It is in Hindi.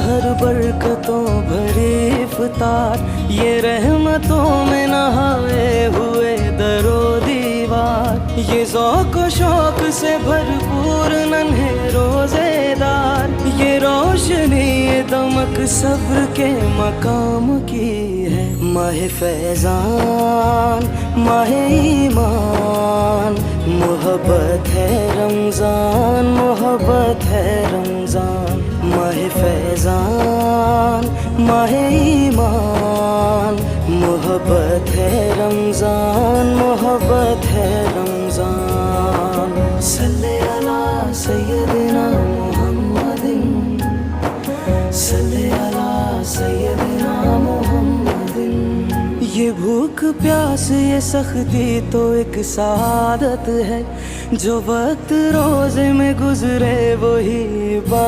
हर बरकतों भरी इफ्तार, ये रहमतों में नहाए हुए दरो दीवार, ये ज़ौक़ व शौक़ से भरपूर नन्हे रोज़ेदार, ये रोशनी ये दमक सब्र के मकाम की है। माह फैज़ान माह ईमान, मोहब्बत है रमज़ान, मोहब्बत है रमज़ान। माह फैज़ान माह ईमान, मोहब्बत है रमज़ान, मोहब्बत है रमज़ान। सल्ले अला सय्यदिना मुहम्मदिन, सल्ले अला सय्यदिना मुहम्मदिन। ये भूख प्यास ये सख्ती तो एक सादत है, जो वक्त रोज़े में गुजरे वही